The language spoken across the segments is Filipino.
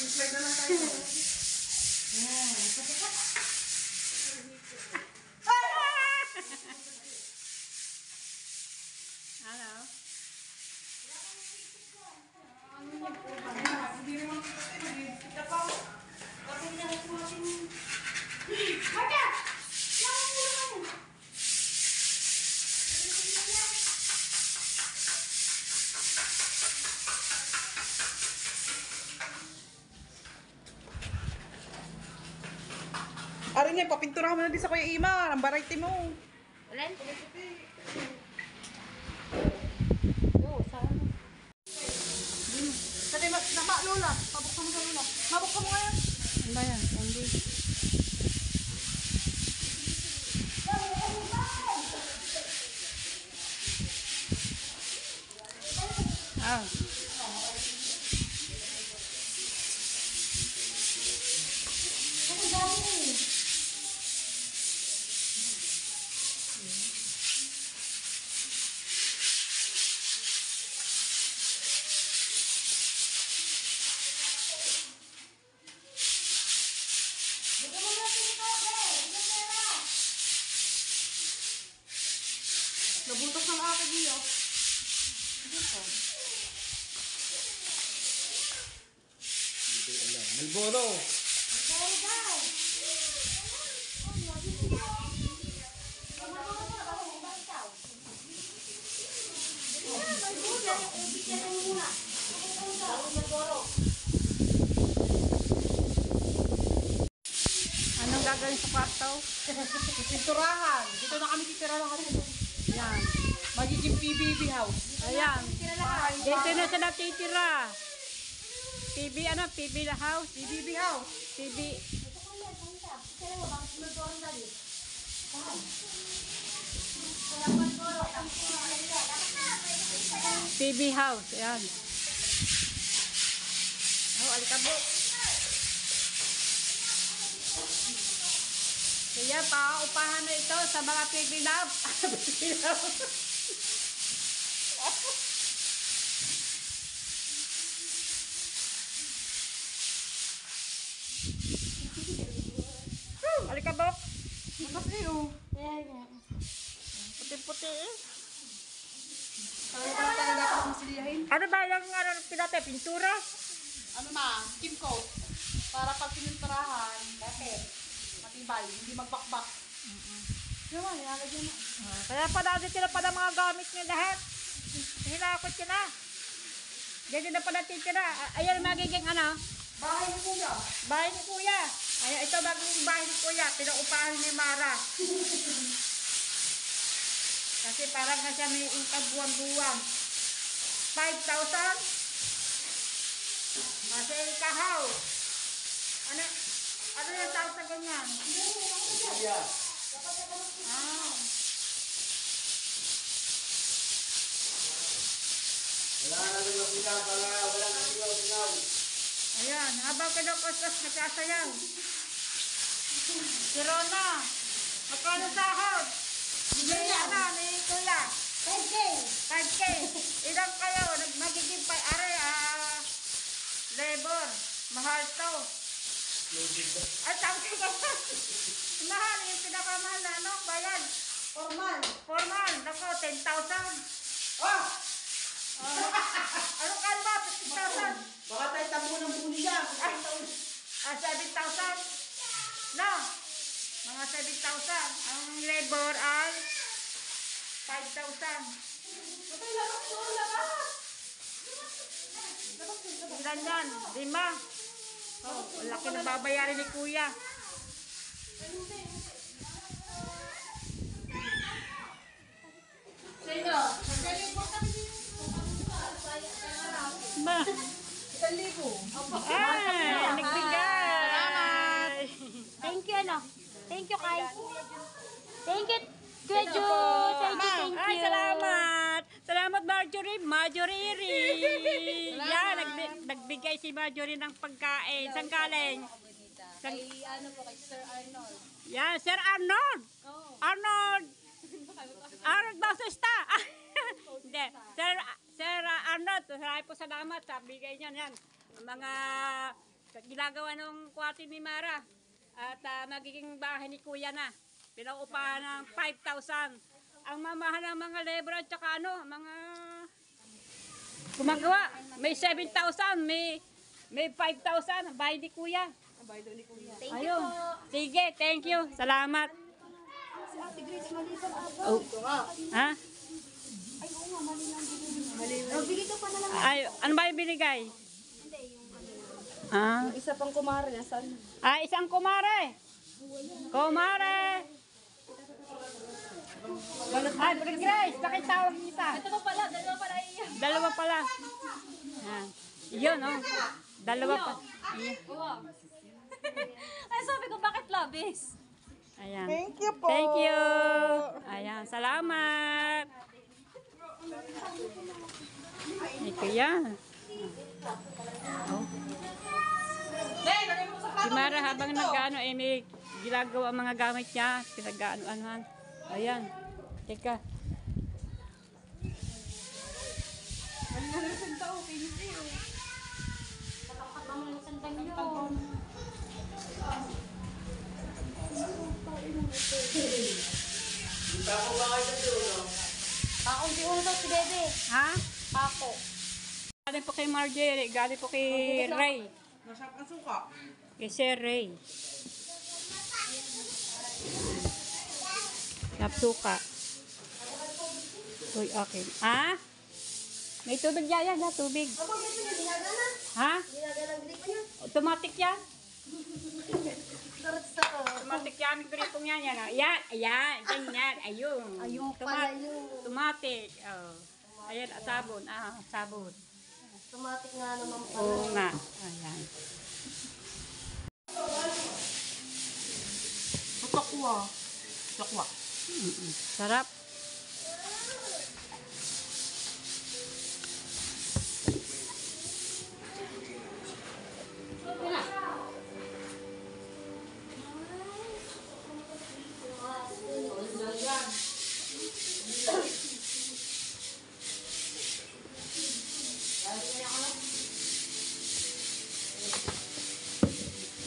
Slide na lang tayo. Hello? Hindi naman kita pa. Kasi naman po natin. Marta! Lakas mo naman! Arin niya, papinturahan mo na din sa Kuya Ima. Ang variety mo. Ulan? Kasi Lola. Pabuksan mo sa Lola. Mabuksan mo ngayon. Ano ba yan? Candy. Ah. Nabutas ng ate niyo. Malboro. Anong gagawin sa kwarto? Pinturahan. Dito na kami titira lahat. Yan. Magiging PBB house. Ayan. Dito na siya natitira. PB ano? PB the house? PBB house. PB. PB house. Ayan. Oh, alikabok. Kaya paupahan na ito sa mga PB love. Alikabok. Kasi oh. Puti-puti eh. Kaya pala tayo dapat masiliyahin. Ano ba yung ano, pinate? Pintura? Ano ma? Kim coat. Para pag pininturahan, matibay. Hindi magbakbak. Naman, nilalagyan na. Kaya pa dati sila pa ng mga gamit niya lahat. Hinakot sila. Ganyan na pa natitira. Ayan magiging ano? Bahay ni Kuya. Bahay ni Kuya. Ayan, ito magiging bahay ni Kuya. Pinaupahan ni Mara. Kasi parang na siya may income buwan-buwan. 5,000. Kasi ikahaw. Ano yung tawag sa ganyan? Ah. Wala na rin yung pila para wala na singaw. Ayan, habang kinukos-kos nagsasayaw. Si Rona, magkano sahod? Bigyan niya na ni Kuya. 5K! 5K. Ilang kayo? Magiging labor. Mahal to. Ay, tawag ka ba? Mahal, yung pinakamahal na ano, bayad. Formal. Formal, nako, 10,000. Ah! Ano ka ba? 15,000? Baka tayo tabo ng buli niya. 7,000? No. Mga 7,000. Ang labor ay 5,000. Patay lakas mo, lakas! Ilan yan? 5. Oh, laki na babayarin ni Kuya. Sino? Ba? 1,000. Ay, nagbigay. Salamat. Thank you, ano? Thank you, Kai. Thank you, Kuya Ju. Thank Ay, you. salamat. Salamat, Marjorie. Marjorie. Yan, nagbigay si Marjorie ng pagkain. Saan galing? Kay ano po, kay Sir Arnold. Yan, Sir Arnold. Arnold. Arnold Bautista. Hindi. Sir Arnold, maraming po salamat sa bigay niyan. Yan. Mga ginagawa ng kwarto ni Mara. At magiging bahay ni Kuya na. Pinaupahan ng 5,000. Ang mamahal ng mga lebra at saka ano, mga gumagawa. May 7,000, may 5,000. Bahay ni Kuya. Thank you Ayun. po. Sige, thank you. Salamat. Si Ate Grace, mali pa ata. Oh. Ha? Ay, oo nga, mali lang din. Oh, bigay ko pa na lang. Ay, ano ba yung binigay? Hindi, yung Ah, isa pang kumare, nasan? isang kumare. Kumare. Ay, Brother Grace, bakit tawag kita? Ito pa pala, dalawa pala iyan. Dalawa pala. Yan. Yun, oh. Dalawa pa. Wow. Ay, sabi ko, bakit labis? Ayan. Thank you po. Thank you. Ayan, salamat. Ito yan. Oh. Si Mara habang nag-ano, may ginagawa ang mga gamit niya. Pinag-ano-anuhan. Ayan. Teka. Akong di ulo daw si Bebe. Ha? Ako. Galing po kay Marjorie. Galing po kay Ray. Nasap ang suka. Kay Sir Ray. Napsuka. Uy, okay. Ha? May tubig yan, ha? Tubig. Ako, gusto niya, ginagana. Ha? Ginagana ang gripo niya. Automatic yan? Sarot sa Automatic yan. Ang gripong yan. Yan, ayan. Ayan. Ganyan. Ayun. Ayun pala yun. Automatic. Oh. Ayan, sabon. Sabon. Automatic nga naman pala. Oo nga. Ayan. Takwa. Takwa. Sarap.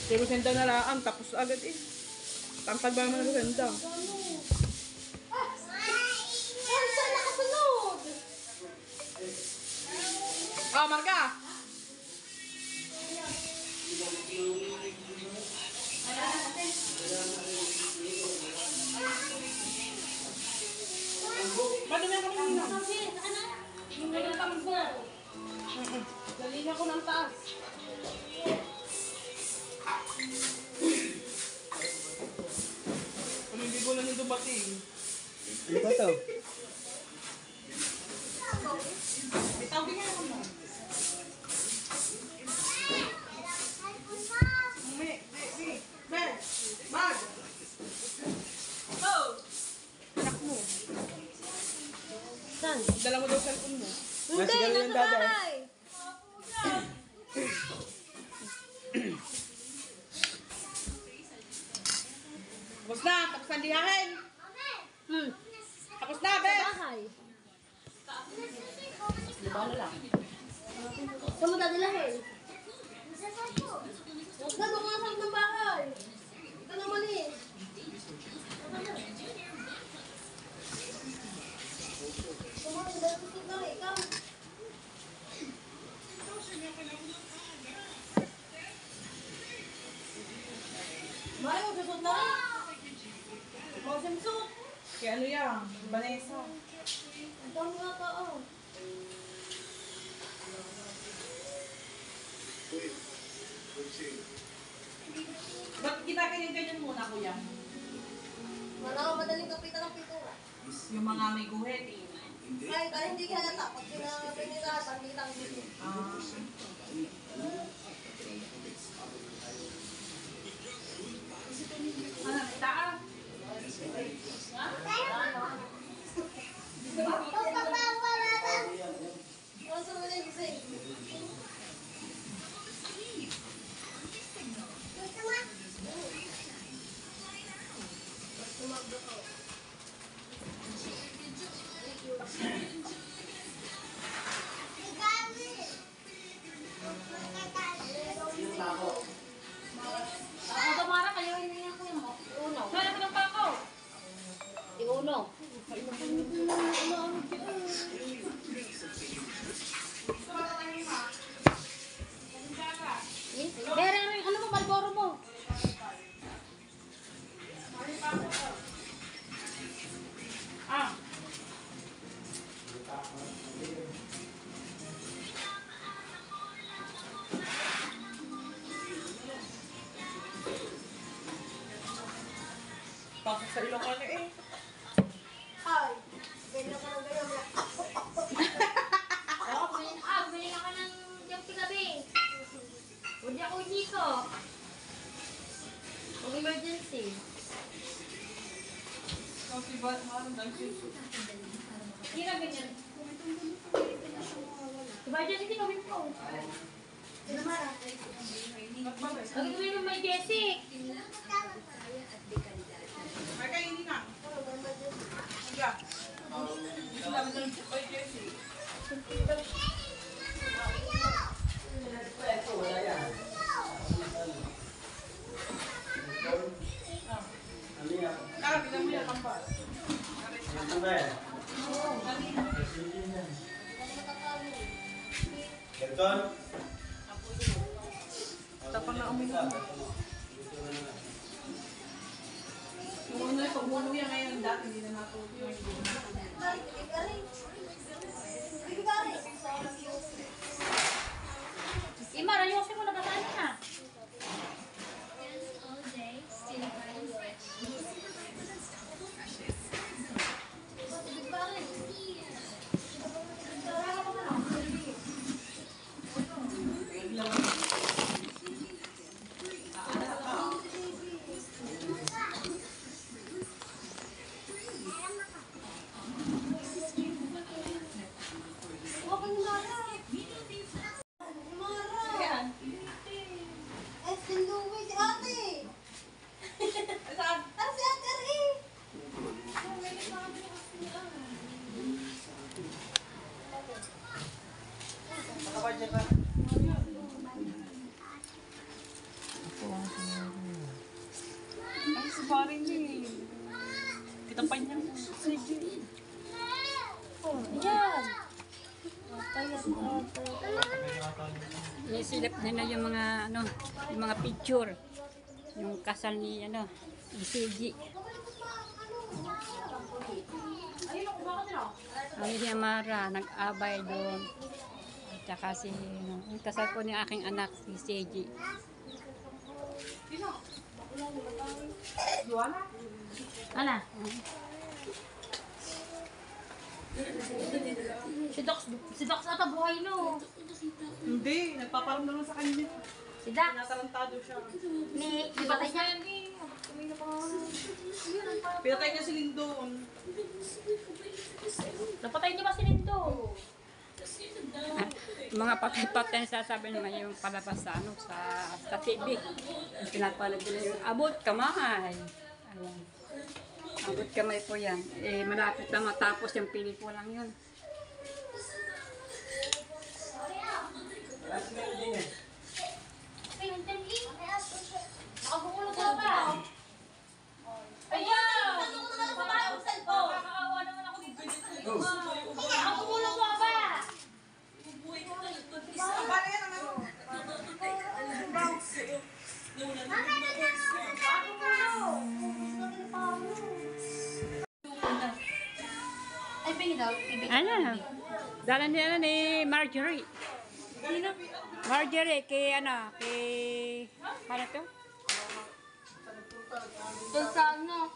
Pero senda na lang, tapos agad eh. Tangkad ba naman ng senda? Ay, saan nakasunod? Ah, Marga! Ba't naman kami nila? Dali niya ko ng taas. Kung hindi ko lang yung dumating. Ano ba to? Itawagin nga naman mo. Mag! Oh! Anak mo. Saan? Dala mo daw cellphone mo. Hindi, nasa bahay. Tapos na! Tapos na lihahin! Tapos na, Bes! Bahay. Diba na lang? Saan mo dadilahin? Huwag na, bumasag ng bahay. Ito naman eh. Tumakas, dahil gusto na rin, ikaw. Mari, magsusot na rin. Magsimsot. Kaya ano yan? Vanessa. Ang dami nga tao. Ba't ginaganyan-ganyan muna, kuya? Wala akong madaling kapitan ng pintura. Yung mga may guhit eh. Kahit hindi halata, pag pinilatan, hindi lang dito. Ah. Ano, taas? Ano sa mga gising? Tumagdo ko. Thank you. Ako Tamara, kayo hindi niya kuya mo. Iuno. Wala ko ng pako. Iuno. Bere, ano mo, Malboro mo? Ah. Pasok sa ilong ano eh. Bumili ka ng yung gabi. Uji ko. Kung emergency. Kasi ba, maramdam siya. Hindi na ganyan. Emergency kami po. Ang gawin mo may Jessie. May kainin na. Higa. Gusto namin ng kay Jessie. Kaya, bilang mo yan, kampas. Tapang na uminom. Pag-muno yan ngayon, dati hindi na natutuyo. Imar, ayusin mo na kasaan na. Ay, si Parin eh. Kita pa niya. Sige. Yan. Isilip nila yung mga ano, yung mga picture. Yung kasal ni ano, ECG. Ang si Amara, nag-abay doon. At saka si, ano, yung kasal po ni aking anak, si ECG. Ana? Si Doc ata buhay no. Hindi, nagpaparamdam lang sa kanya. Si Doc. Natarantado siya. Ni patay niya. Pinatay niya si Lindon. Napatay niya ba si Lindo? Mga patay-patay na sasabi naman yung palabas sa, ano, sa TV. Pinapalag nila yung abot kamay. Ayan. Abot kamay po yan. Eh, malapit na matapos yung pelikulang yun. Nakabungulog ka ba? Ayan! Nakakawa naman ako dito. Nakabungulog ka ba? Ay, pingi daw. Ano? Dala nila ni Marjorie. Marjorie, kay ano, kay... Ano to? Doon sa ano?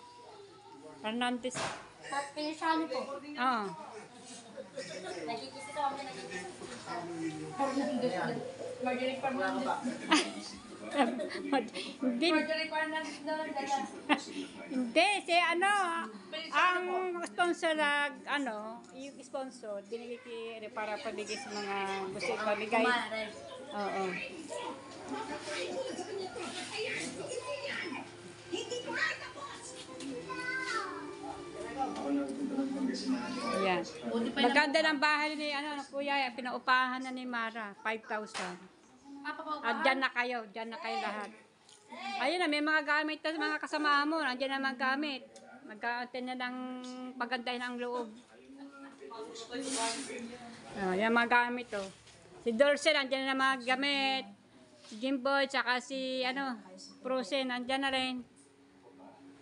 Fernandez. Sa Pinisano po. Oo. Nakikisi ko kami nakikisi. Marjorie Fernandez. Hindi, Marjorie Fernandez doon. hindi, si ano, ang sponsor na, ano, yung sponsor, binigay para pabigay sa mga gusto ipabigay. Oo. Ayan. Maganda ng bahay ni, ano, kuya, pinaupahan na ni Mara, 5,000. Dyan na kayo lahat. Ayun na, may mga gamit na mga kasama mo. Nandiyan na mga gamit. Magkakatin na ng pagandahin ang loob. Yan mga gamit oh. Si Dulce, nandiyan na mga gamit. Si Jimboy, tsaka si Prusen, nandiyan na rin.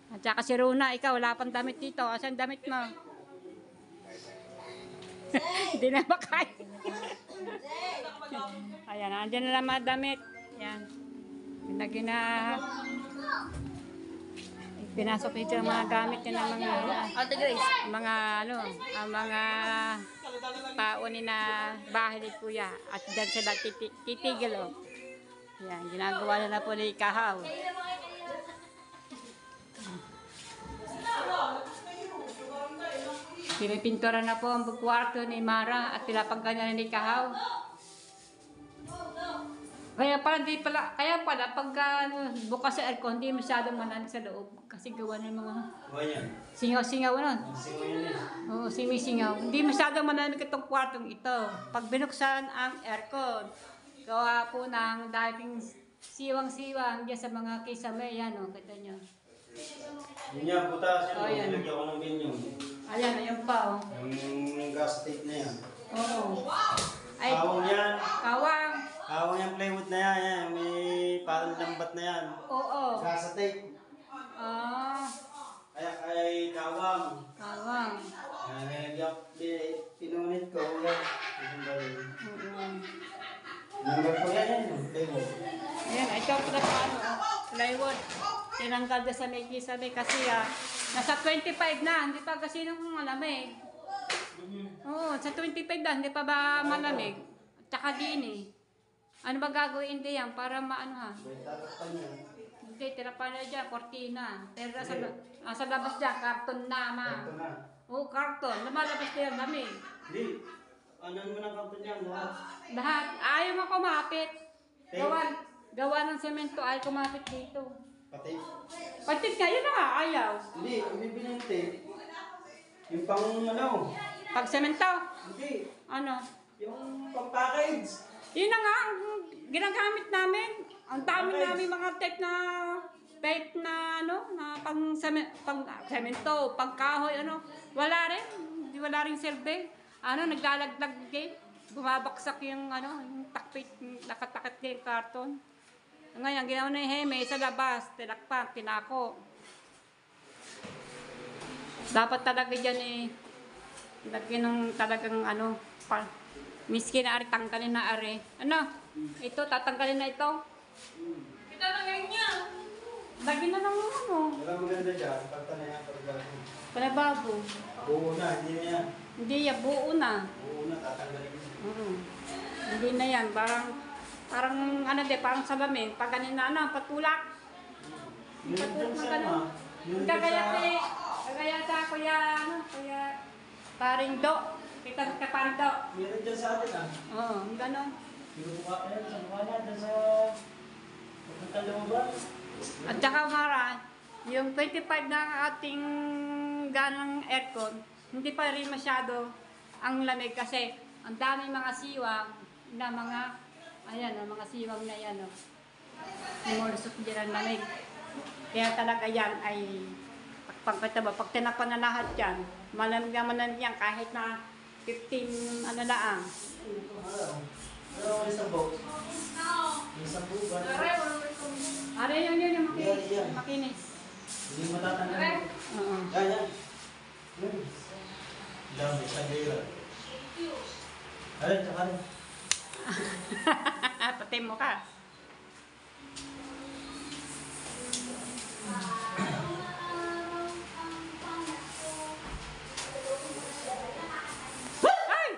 At saka si Runa, ikaw, wala pang damit dito. Asan damit mo? Hindi na makain. Ayan, nandiyan na lang mga damit. Yan. Pinasok dito ang mga gamit nila mga paonin na bahay ni Kuya. At dyan sila titigil oh. Yan, ginagawa na po ni Kahaw. Pinipintura na po ang kwarto ni Mara at pinapagkanya ni Kahaw. Kaya pala pagka bukas sa aircon, hindi masyadong manamig sa loob kasi gawa ng mga singaw-singaw nun. Oo, singaw. Hindi masyadong manamig itong kwartong ito. Pag binuksan ang aircon, gawa po ng dating siwang-siwang diyan sa mga kisame, yan o, kita nyo. Yun yan, butas. Oh, yan. Nilagyan ko ng binyo. Ayan, ayun pa o. Yung gas tape na yan. Oo. Ay, Kawang yan. kawang. Kawang yung plywood na yan. Yan. May parang lambat na yan. Oo. Gas tape. Kaya kay kawang. Kawang. Pinunit ko. Yan. Number ko yan. Plywood. Ayan, ito pala paano, plywood. Tinanggal na sa may kisame kasi nasa 25 na, hindi pa kasi nung malamig. Oo, sa 25 na, hindi pa ba malamig? Tsaka din eh. Ano ba gagawin diyan para maano ha? Hindi, tira pa na dyan, cortina. Pero nasa labas dyan, karton na ma. Oo, karton. Lumalabas na yan, lamig. Hindi. Ano mo ng karton yan? Lahat. Ayaw mo kumapit. Gawa ng semento, ayaw kumapit dito. Pati? Pati nga, yun na nga, ayaw. Hindi, bibili yung tape. Yung pang Pag semento, Hindi. ano? Yung pang package. Yun na nga, ang ginagamit namin. Ang dami namin mga tape na pang semento, pang kahoy, Wala rin. Wala rin silbi. Naglalaglag din. Bumabaksak yung yung takpit, nakatakit din yung karton. Ngayon, ginawa na yung heme sa labas, tinakpak, tinako. Dapat talaga dyan lagyan ng talagang miski na ari, tanggalin na ari. Ito, tatanggalin na ito. Kita na ngayon niya. Lagyan na ng Wala maganda dyan. Pagka na yan, Panababo. buo na, hindi na yan. Hindi yan, buo na. Buo na, tatanggalin mo. Hindi na yan, parang parang salamin. Pag ganin na patulak. Patulak na gano'n. Kagaya sa kuya paring do. Kita ka paring do. Meron dyan sa atin Oo, gano'n. Pinubuka ka yan, sa mukha niya, dyan sa pupunta lumabas. At saka Mara, yung 25 na ating ganang aircon, hindi pa rin masyado ang lamig kasi ang daming mga siwang na mga siwang na yan. Umulusok dyan ang lamig. Kaya talaga yan ay pag tinakpan na lahat yan, malamig yan kahit na 15 laang. Pero may sabog. May sabog ba? Are yung makinis. Hindi matatanggal. Oo. Yan. Dami, sandila. Ayun, tsaka rin. Patay mo ka. Ay!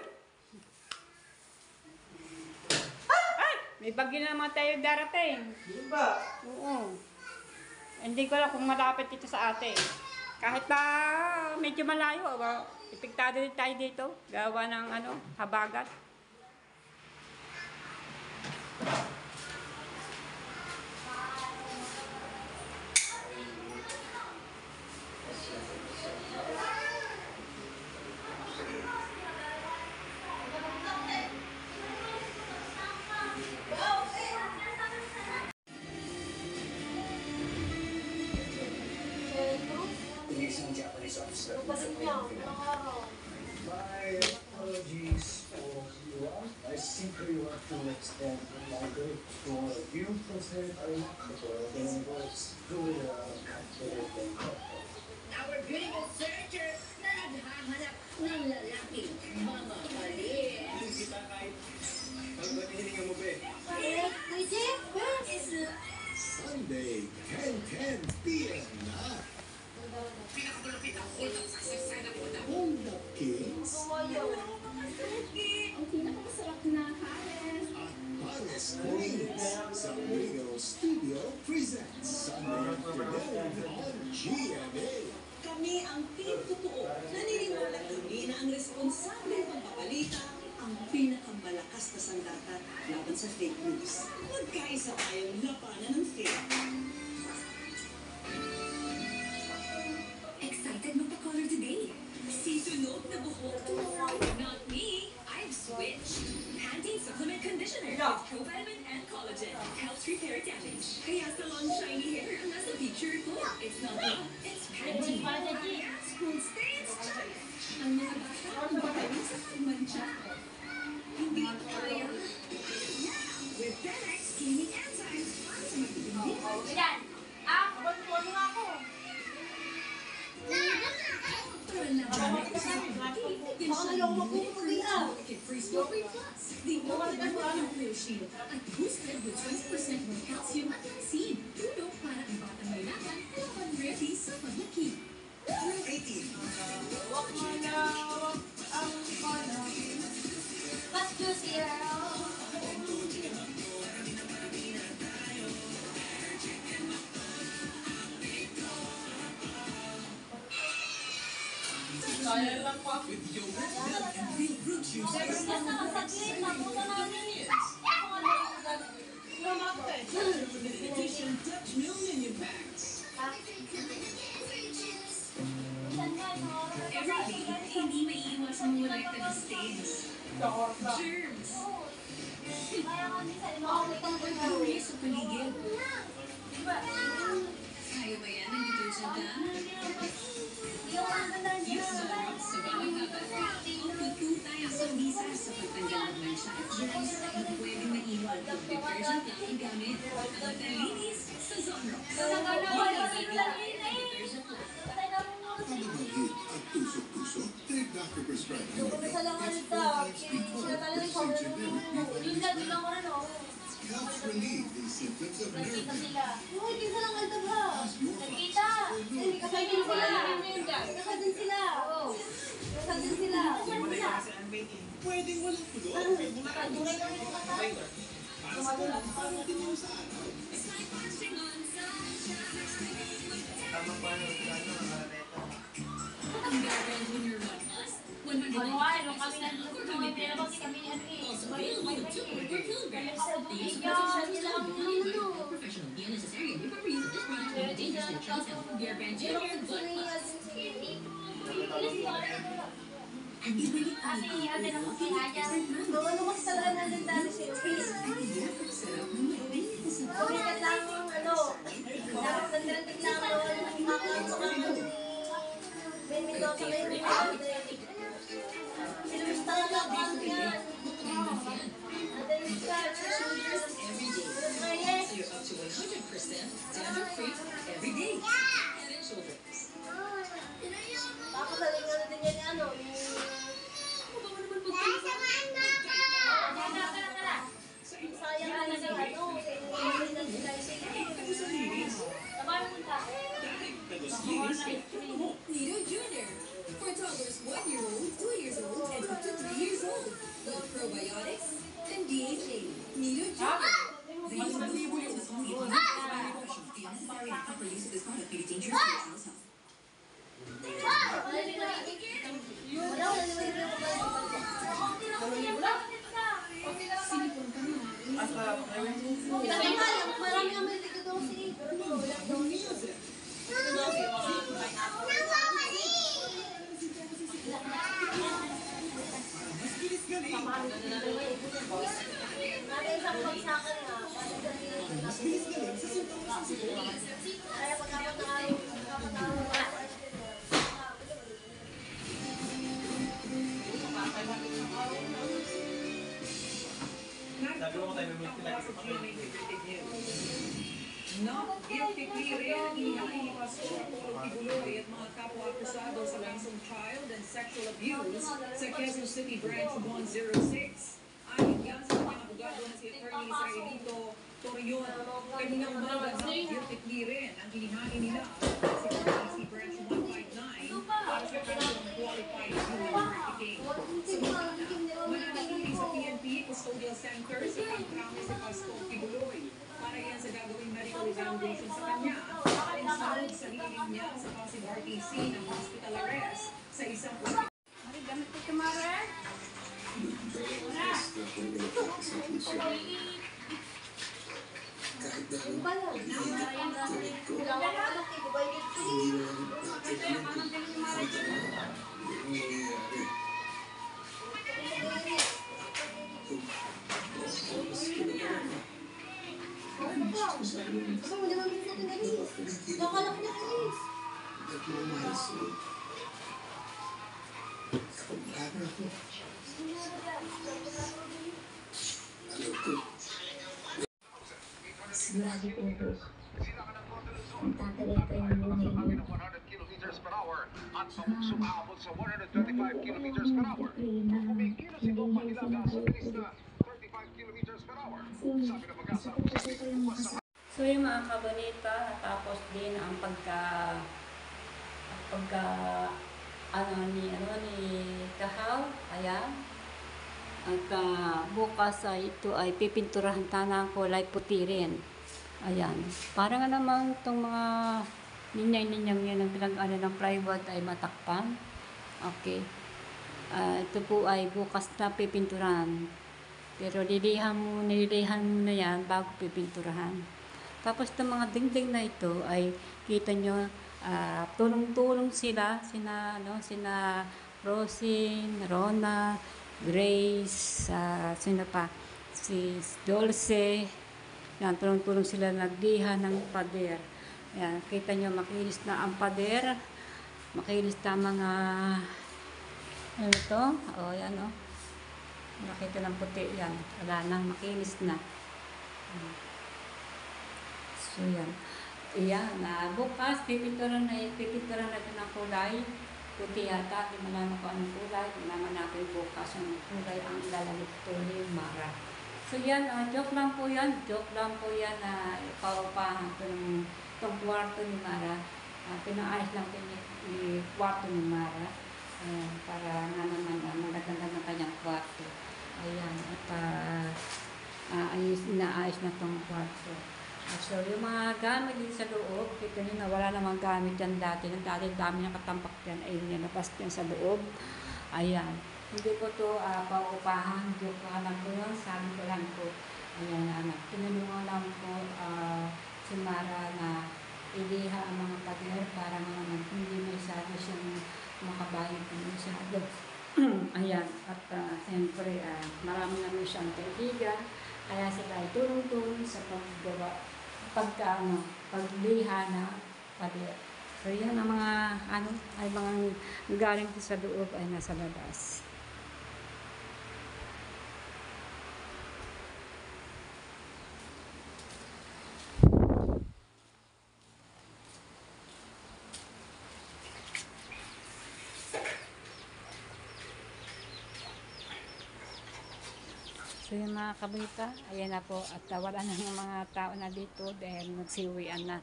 Ay! May bagyo na naman tayo darating. Hindi ba? Oo. Hindi ko alam kung malapit dito sa atin. Kahit na medyo malayo, ipiktado din tayo dito. Gawa ng habagat. isang Japanese officer. Kapatid niya, ilang araw. My apologies for you. I simply want to extend my gratitude to you kasi ay nakapagod through the calculated couple. Our beautiful searcher na naghahanap ng lalaking mamahalin. Kita kahit pag hinihinga mo ba eh. Sunday, 10:10 p.m. na. Pinakamalapit ang ulam sa sasana ko na. Honda Kings Ang pinakamasarap na halos. at Pares Queens sa Ringo Studio presents Sunday afternoon on GMA. Kami ang team totoo. Naniniwala kami na ang responsableng pagpapalita ang pinakamalakas na sandata laban sa fake news. Magkaisa tayong labanan ng fake. Excited magpa-color today. Sisunog na buhok tomorrow. Not me. I've switched. Pantene Supplement Conditioner with provitamin and collagen. Helps repair damage. Kaya salon shiny hair ang nasa picture ko. It's not me. It's Pantene. Smooth stains. Ang mga bata ang magaling sa pagmantsa. Hindi kaya. With Denex Cleaning Enzymes para sa magiging Yan. Ah, Ano nga ako? Free Strawberry Plus, the ultimate nuclear shield at boosted with 20% more calcium at lysine. Tulong para ang batang may laban, laban ready sa paglaki. Rule 18. Wag mo na, wag ang panahon. let's do zero. Kaya lang pa. Basta masakit, nakuha namin. Namatay. Limited edition Dutch Mill Minion Packs. Every day, hindi maiiwas ang molekta ng stains. Germs. Bacteria sa paligid. Kaya ba yan ang detergent na? Use Zonrox sa bawat dapat. Tututay ang sabisa sa pagtanggal ng mancha at germs na pwedeng maiwan kung detergent lang ang gamit. Ang malinis sa Zonrox. Detergent lang. Pamamahid at tusok-tusok, take Dr. Prescribed helps relieve the symptoms of nerve pain. Ask your pharmacist for Pwedeng walang pulo. Parang din yung sa araw. Ang Garden Junior 1+, 100 Ano nga, nung kami nandun kami, pero kasi kami ni Ate. also available with 2 kilograms. These professional, the unnecessary and improper use of this product may be dangerous to your child's health. Garden Junior 1+. Ang ibalik Kasi ate na po kaya. Lumalabas talaga ng dentalo si Chris. sarap ng mainit na sa Kumikat lang yung ano. Dapat nandirantig lang ako. Ben Mendoza na yung Sinus talaga ako ano yan. Ate yung every day. So you're up to 100% dandruff-free every day. Head and Shoulders. Tapos saling ano din yan ano. Sayang na si ano. Nido Junior. For toddlers 1 year old, 2 years old, and up to 3 years old. With probiotics and DHA. Nido Junior. The use of these formulas is only a portion. The unnecessary and improper use of this product may be dangerous to your child's health. Sinipon ka na. Marami ang may ligadosi. Natin isang pagsakan nga. Kaya pagkapat na araw. GMA Integrated News. Not guilty plea rin ang hinahin ni Pastor Apollo Kibuloy at mga kapwa-akusado sa kasong child and sexual abuse sa Quezon City Branch 106. Ayon yan sa kanyang abogado na si Attorney Israelito Torion, kaninang umaga na guilty plea rin ang hinihain nila sa QC Branch 159 para sa kasong qualified human trafficking. Samantala, mananatili sa PNP Custodial Center sa pagkrami si Pastor Kibuloy para yan sa gagawing medical examination sa kanya alinsunod sa hiling niya sa Pasig RTC ng hospital arrest sa isang Ay, gamit ko kumare. Sigurado po ito. Nagtatagal pa yung buhay niyo. 100 kilometers per hour at sumabot sa 125 kilometers per hour. Kumikilos itong Mahilaga sa bilis na 35 kilometers per hour. Sabi ng mag-asa. So yung mga kabonita, natapos din ang ni Kahaw, ayan. At bukas ay ito ay pipinturahan tanang kulay puti rin. Ayan. Para nga naman itong mga ninyang-ninyang yan ang pinag-ano ng plywood ay matakpan. Okay. Ito po ay bukas na pipinturahan. Pero nililihan mo na yan bago pipinturahan. Tapos itong mga dingding na ito ay kita nyo tulong-tulong sina Rosin, Rona, Grace, sino pa? Si Dulce. Yan, tulong-tulong sila nagliha ng pader. Yan, kita nyo makinis na ang pader. Makinis na mga ano ito? O, yan o. Nakita ng puti yan. Wala na, makinis na. So, yan. Iyan, bukas, pipinturan natin ng kulay. Puti yata, di malaman ko anong kulay. Malaman natin bukas ang kulay ang ilalagay ito ni Mara. So, yan, joke lang po yan. Joke lang po yan na paupahan ko ng itong kwarto ni Mara. Pinaayos lang din yung kwarto ni Mara. Para nga naman magaganda ng kanyang kwarto. Ayan, at inaayos na itong kwarto. So, yung mga gamit din sa loob, kita nyo na wala namang gamit yan dati. Dati dami niyang katampak yan, ay nilabas yan sa loob. Ayan. Hindi ko ito paupahan, joke lang ko yun, sabi ko lang po. Ayan, anak. Tinulungan lang po si Mara na iliha ang mga pader para naman hindi masyado siyang makabayad ng masyado. Ayan. At siyempre, marami naman siyang kaibigan. Kaya sila ay tulong-tulong sa pagliha na pader. So, yan ang mga, ay mga galing sa loob ay nasa labas. So yung mga kabita, ayan na po, at wala na ng mga tao na dito dahil nagsiwian na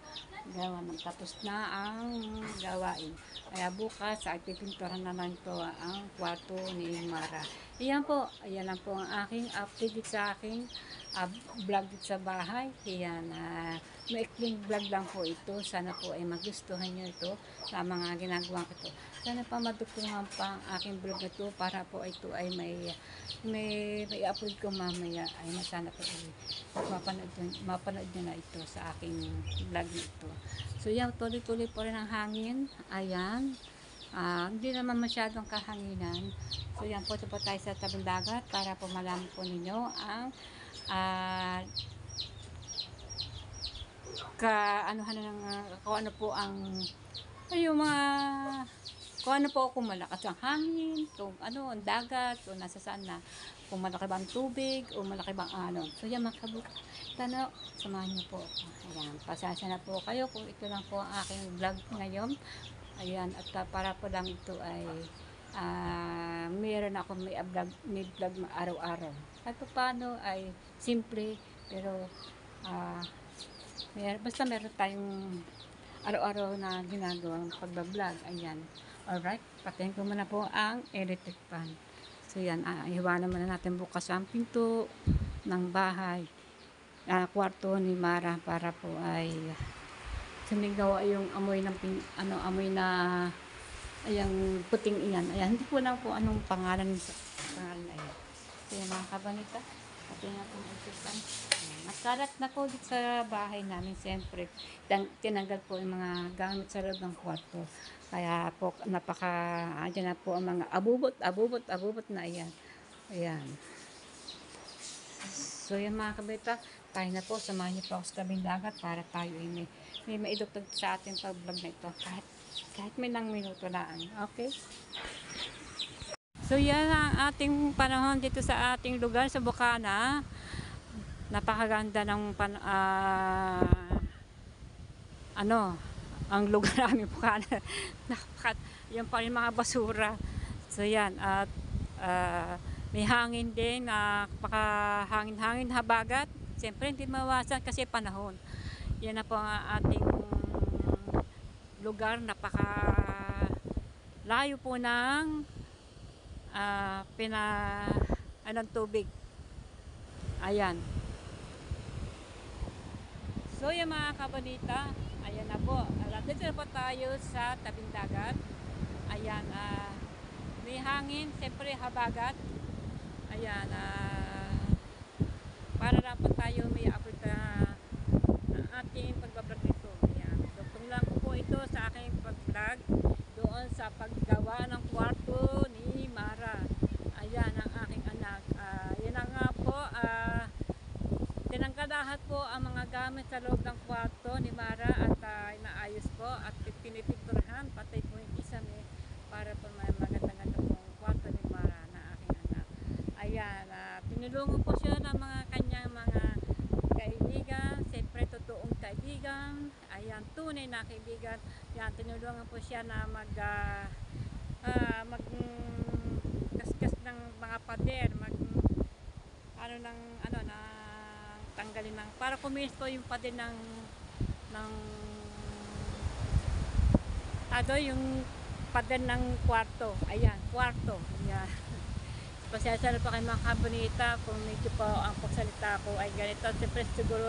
gawa ng tapos na ang gawain. Kaya bukas ay pipinturan na lang ito ang kwarto ni Mara. Ayan po, ayan lang po ang aking update sa aking vlog dito sa bahay. Ayan, maikling vlog lang po ito. Sana po ay magustuhan nyo ito sa mga ginagawa ko ito. Sana pa madugtungan pa ang aking vlog ito para po ito ay may upload ko mamaya ay sana po ay mapanood nyo na ito sa aking vlog na ito. So yan, tuloy-tuloy po rin ang hangin. Ayan. Hindi naman masyadong kahanginan. So yan po, ito po tayo sa tabing dagat para po malaman po ninyo ang kung ano po ang kung ano po kung malakas ang hangin, kung ano, ang dagat, kung nasa saan na. kung malaki bang tubig o malaki bang alon. So yan mga kabuk, tano, samahan niyo po ako. Ayan, pasensya na po kayo kung ito lang po ang aking vlog ngayon. Ayan, at para po lang ito ay meron ako may vlog araw-araw. At paano ay simple, pero basta meron tayong araw-araw na ginagawang pagbablog. Ayan. Alright, patayin ko muna po ang electric fan. So yan, iwanan muna natin bukas ang pinto ng bahay, kwarto ni Mara para po ay sumigaw yung amoy ng amoy na ayang puting iyan. Ayan, hindi ko lang po anong pangalan na yan. So yan mga kabanita, patayin natin ang electric fan. Nakalat na po dito sa bahay namin. Siyempre, tinanggal po yung mga gamit sa loob ng kwarto. Kaya po, andyan na po ang mga abubot na ayan. Ayan. So, yan mga kabita, tayo na po, samahan niyo po ako sa tabing dagat para tayo ay may maidugtog sa ating pag-vlog na ito. Kahit may lang minuto lang. Okay? So, yan ang ating panahon dito sa ating lugar sa Bukana. Napakaganda ng ang lugar namin Bukana. Yan pa rin mga basura. So yan, at may hangin din, napakahangin-hangin, habagat. Siyempre hindi mawasan kasi panahon. Yan na po ang ating lugar, napakalayo po ng tubig. Ayan. So yung mga kabanita, ayan na po. Dito na po tayo sa tabing dagat. Ayan, may hangin, siyempre habagat. Ayan, para na po tayo may upload na ating pag-vlog nito. Ayan, dugtong lang po ito sa aking pag-vlog doon sa paggawa ng kwarto ni Mara. Ayan, ang aking anak. Yan na nga po, tinanggal lahat po ang mga gamit sa loob ng kwarto ni Mara at inaayos po at pinipinturahan patay po yung isa para po may magandang pong kwarto ni Mara na aking anak. Ayan, pinulungan po siya ng mga kanyang mga kaibigan, siyempre totoong kaibigan. Ayan, tunay na kaibigan. Ayan, tinulungan po siya na kaskas ng mga pader, tanggalin ng para kuminis po yung pader yung pader ng kwarto. Ayan, kwarto. Ayan. Pasensya na po kayo mga kabonita kung medyo po ang pagsalita ko ay ganito. Siyempre siguro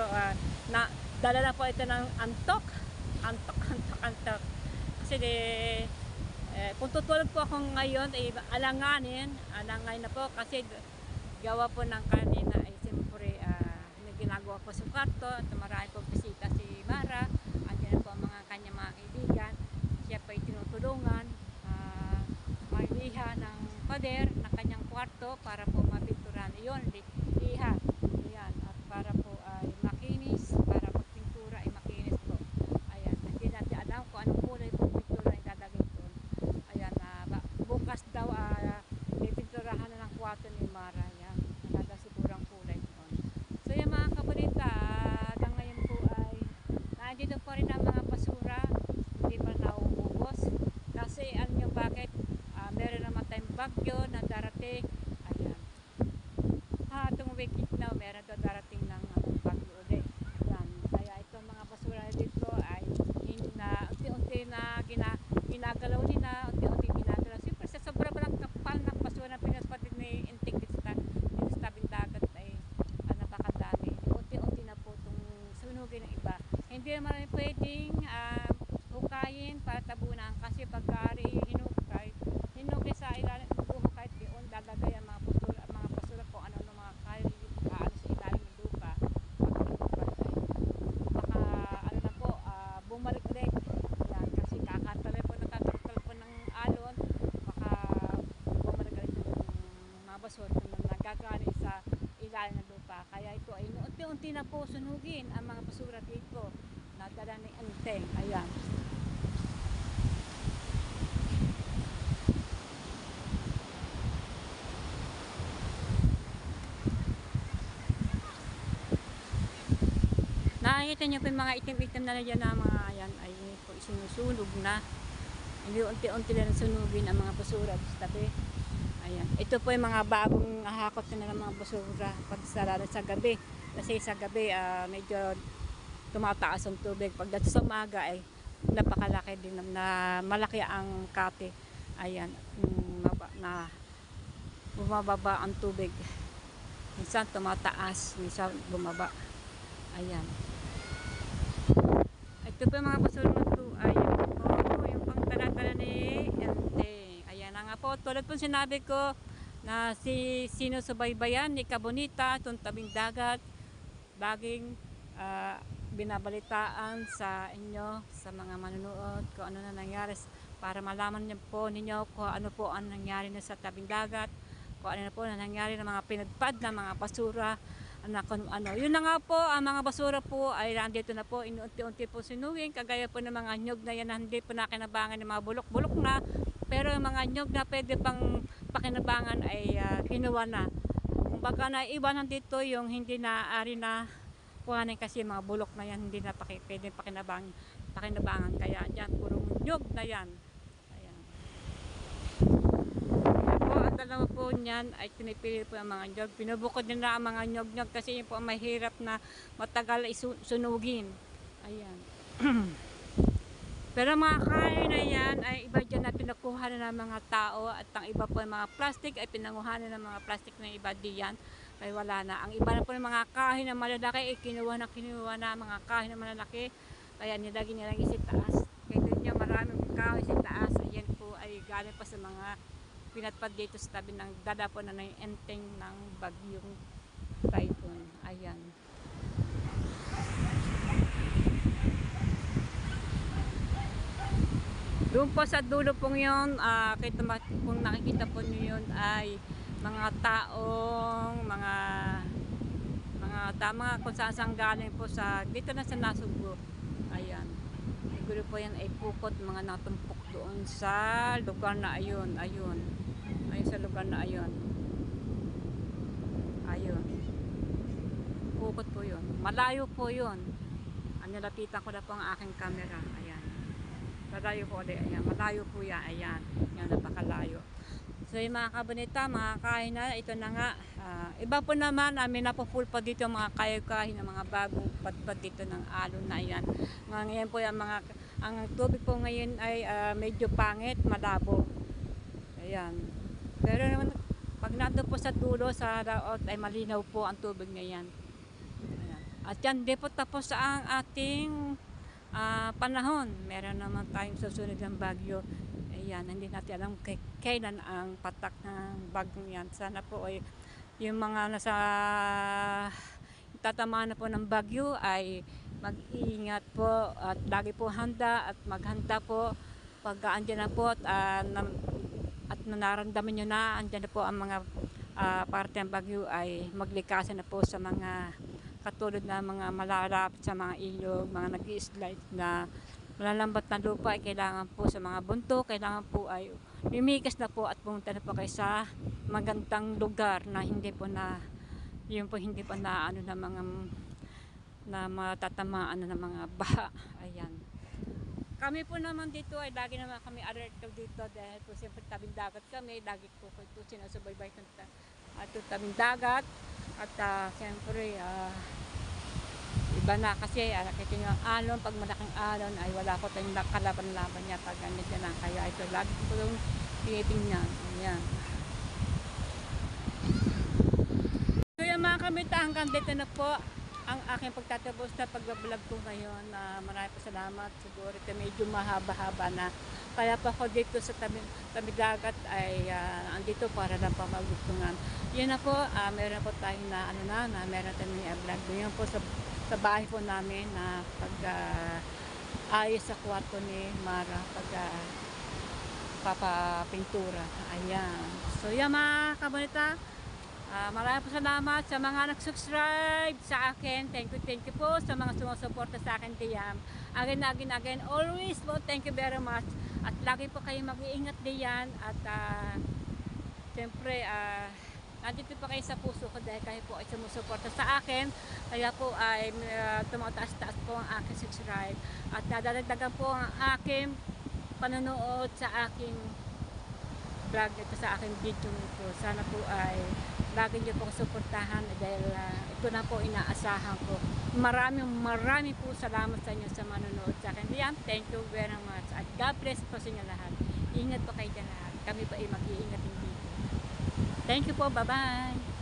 dala na po ito ng antok. Kasi kung tutulog po ako ngayon ay alanganin na po kasi gawa po ng kanina ay siyempre ginagawa po sa kwarto at marami po bisita si Mara. Andiyan po ang mga kanya mga kaibigan. Siya po ay tinutulungan magliha ng pader ng kanyang kwarto para po mapinturahan iyon, liha. Ayan, at para po ay makinis, para pagpintura ay makinis po. Ayan, hindi natin alam kung anong kulay po pintura ang ilalagay doon. Ayan, bukas daw pipinturahan na ng kwarto ni Mara. Ayan, nagasigurang kulay doon. So yung mga kabonita, hanggang ngayon po ay nandito pa rin ang mga basura, hindi pa nauubos. Kasi alam nyo bakit? Meron naman tayong bagyo na darating. Ayan. Itong weekend na meron daw darating ng bagyo ulit. Ayan. Kaya itong mga basura dito ay unti-unti na ginagalaw nila, unti-unti ginagalaw. Siyempre sa sobra ba ng kapal ng basura na pinaspatid ni Intik dito sa tabing dagat ay napakadami. Unti-unti na po itong sunugin ng iba. Hindi naman pwedeng hukayin para tabunan kasi pagkari hinukay sa ilalim ng buhukay doon lalagay ang mga basura kung ano ng mga kain sa ilalim ng lupa. Baka bumalik ulit. Yan, kasi nagtatalay po ng alon, baka bumalik ulit yung mga basura na nagagani sa ilalim ng lupa. Kaya ito ay unti-unti na po sunugin ang mga basura dito na dala ni Anteng. Ayan. makikita niyo po yung mga itim-itim na yan na mga yan ay po sinusunog na. Hindi unti-unti na sunugin ang mga basura sa tabi. Ayan. Ito po yung mga bagong hakot na ng mga basura pag sa gabi. Kasi sa gabi medyo tumataas ang tubig. Pagdating sa umaga ay napakalaki din na malaki ang kate. Ayan. Na bumababa ang tubig. Minsan tumataas, minsan bumaba. Ayan. Ito po yung mga basura na ito. Ayan po, yung pangtala-tala ni Ente. Ayan na nga po. Tulad po sinabi ko na si sinusubaybayan ni Kabonita, itong tabing dagat, laging binabalitaan sa inyo, sa mga manunood, kung ano na nangyari para malaman niyo po ninyo kung ano po ang nangyari na sa tabing dagat, kung ano na po na nangyari ng mga pinagpad na mga basura. Yun na nga po, ang mga basura po ay nandito na po, inuunti-unti po sinugin, kagaya po ng mga nyug na yan na hindi po nakinabangan ng mga bulok-bulok na, pero yung mga nyug na pwede pang pakinabangan ay kinuha na. Kumbaga na iba nandito yung hindi na-ari na kuhanin kasi mga bulok na yan, hindi na pwede pakinabangan, kaya dyan, puro nyug na yan. Dalawa po niyan ay pinipili po ang mga nyog. Pinubukod din na ang mga nyog-nyog kasi yun po ang mahirap na matagal sunugin. Ayan. Pero mga kain na yan ay iba dyan na pinakuha na ng mga tao at ang iba po yung mga plastic ay pinanguha na ng mga plastic na iba diyan. Ay wala na. Ang iba na po ng mga kain na malalaki ay kinuha na mga kain na malalaki. Kaya nilagay nilang isitaas. Kaya doon niya maraming kain sa taas. Ayan po ay galing pa sa mga pinatpad dito sa tabi ng dadapo na ng enteng ng bagyong typhoon. Ayan. Doon po sa dulo pong yun, kung nakikita po nyo yun ay mga taong, mga kung saan galing po sa, dito na sa Nasugbo. Ayan. Siguro po yan ay pukot, mga natumpok doon sa lugar na ayun. Ayun sa lugar na ayun. Ayun. Pukot po yun. Malayo po yun. Nilapitan ko na po ang aking camera. Ayan. Malayo po ulit. Ayan. Malayo po yan. Ayan. Yan, napakalayo. So yung mga kabonita, mga kain na, ito na nga. Iba po naman, may napo-full pa dito mga kayo-kahin ng mga bagong padpad dito ng alon na yan. Ngayon po yung ang tubig po ngayon ay medyo pangit, malabo. Ayan. Pero naman, pag nandun po sa dulo, sa laot, ay malinaw po ang tubig na yan. Ayan. At yan, di po tapos ang ating panahon. Meron naman tayong susunod ng bagyo. Ayan, hindi natin alam kailan ang patak ng bagyong yan. Sana po ay yung mga nasa tatamaan na po ng bagyo ay mag-iingat po at lagi po handa at maghanda po pag andyan na po at nararamdaman nyo na andyan na po ang mga parte ng bagyo ay maglikasan na po sa mga katulad na mga malalapit sa mga ilog, mga nag-i-slide na malalambat na lupa ay kailangan po sa mga bunto, kailangan po ay mimikas na po at pumunta na po kayo sa magandang lugar na hindi po na yun po hindi po na ano na mga na matatamaan na ng mga baha. Ayan. Kami po naman dito ay lagi naman kami alert dito dahil po siyempre tabing dagat kami, lagi po ito sinusubaybay itong tabing dagat at siyempre iba na kasi nakita nyo ang alon, pag malaking alon ay wala ko tayong kalaban-laban niya pag ganito na, kaya ito lagi ko yung tinitingnan. Ayan. So yung mga kamita, hanggang dito na po ang aking pagtatapos na pagbablog ko ngayon. Maraming po salamat. Siguro ito medyo mahaba-haba na, kaya pa ako dito sa tabi dagat ay andito para lang pa magugtungan. Yun na po, meron po tayo na meron tayong i-vlog. Yun po sa bahay po namin na ayos sa kwarto ni Mara papapintura. Ayan. So yan mga kabonita, maraming po salamat sa mga nag-subscribe sa akin. Thank you po sa mga sumusuporta sa akin diyan. Again, always po, thank you very much. At lagi po kayo mag-iingat diyan at siyempre andito po kayo sa puso ko dahil kayo po ay sumusuporta sa akin. Kaya po ay tumataas-taas po ang aking subscribe. At dadagdagan po ang aking panonood sa aking vlog ito, sa aking video ito. Sana po ay lagi niyo pong suportahan dahil ito na po inaasahan ko. Maraming po salamat sa inyo sa manonood sa akin. Liam, thank you very much. At God bless po sa inyo lahat. Ingat po kayo dyan lahat. Kami po ay mag-iingat din dito. Thank you po. Bye-bye.